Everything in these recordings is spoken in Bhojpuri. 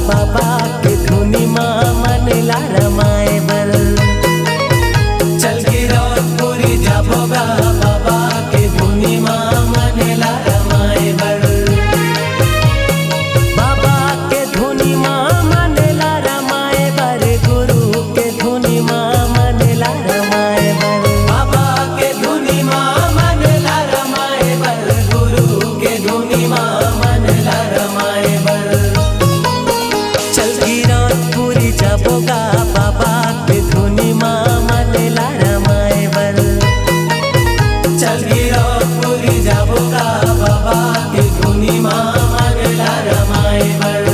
बाबा के धुनी माँ मनला रमाए बल। चल गिरौदपुरी जाबोगा बाबा के धुनी माँ मनला रमाए बल। बाबा के धुनी माँ मनला रमाए बर, गुरु के धुनी माँ मनला रमाए बर। बाबा के धुनी माँ मनला रमाए बर, गुरु के धुनी माँ मनला रमाए बर। चल गिरौदपुरी जाबोगा बाबा के धुनी माँ मनला रमाए बर। चल गिरौदपुरी जाबोगा बाबा के धुनी माँ मनला रमाए बर।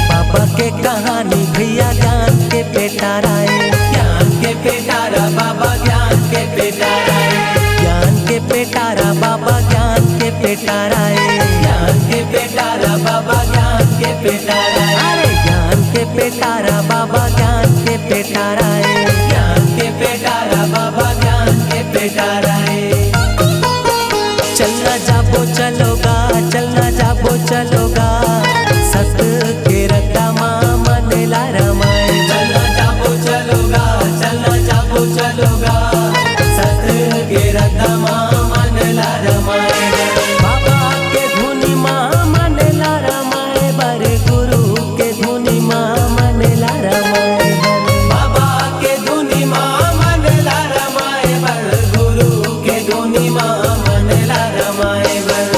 बाबा के कहानी भैया ज्ञान के पेटारा है, ज्ञान के पेटारा बाबा ज्ञान के पेटारा है। ज्ञान के पेटारा बाबा ज्ञान के पेटारा है, ज्ञान के पेटारा बाबा ज्ञान के पेटारा है। अरे ज्ञान के पेटारा बाबा ज्ञान के पेटारा है, ज्ञान के पेटारा बाबा ज्ञान के पेटारा है। चलना जाबो चलोगा, चलना जाबो चलोगा, सत के रद्दा माँ मनला रमाए। चलना जाबो चलोगा, चलना जाबो चलोगा, सत के रद्दा माँ मनला रमाए। बाबा के धुनी माँ मनला रमाए बर, गुरु के धुनी माँ मनला रमाए बर। बाबा के धुनी माँ मनला रमाए बर, गुरु के धुनी माँ मनला रमाए बर।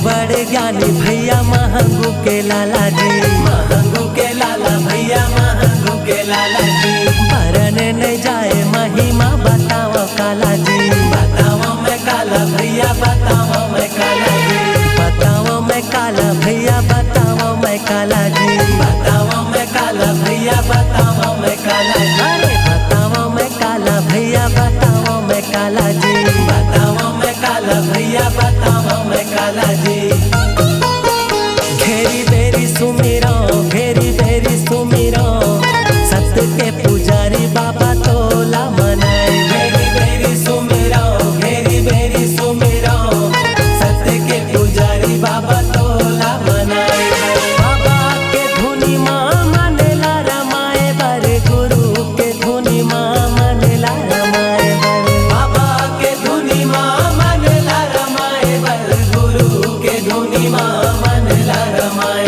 बड़े ज्ञानी भैया महंगू के लाला जी, महंगू के लाला भैया महंगू के लाला जी। बरन न जाए महिमा बताओ काला जी, बताओ मैं काला भैया बताओ मैं काला जी। बताओ मैं काला भैया बताओ मैं काला जी, बताओ मैं काला भैया बताओ मैं काला जी। अरे बताओ मैं काला भैया बताओ मैं काला जी, बताओ मैं काला भैया बताओ मैं काला जी। घेरी बेरी सुमिरो, घेरी बेरी सुमिरो, सत्य के पुजारी बाबा तोला मनाए। घेरी बेरी सुमिरो, घेरी बेरी सुमिरो, सत्य के पुजारी बाबा तोला मनाए। बाबा के धुनी माँ मनला रमाए बर, गुरु के धुनी माँ मनला रमाए बर। बाबा के धुनी माँ मनला रमाए बर, गुरु के धुनी माँ मनला रमाए।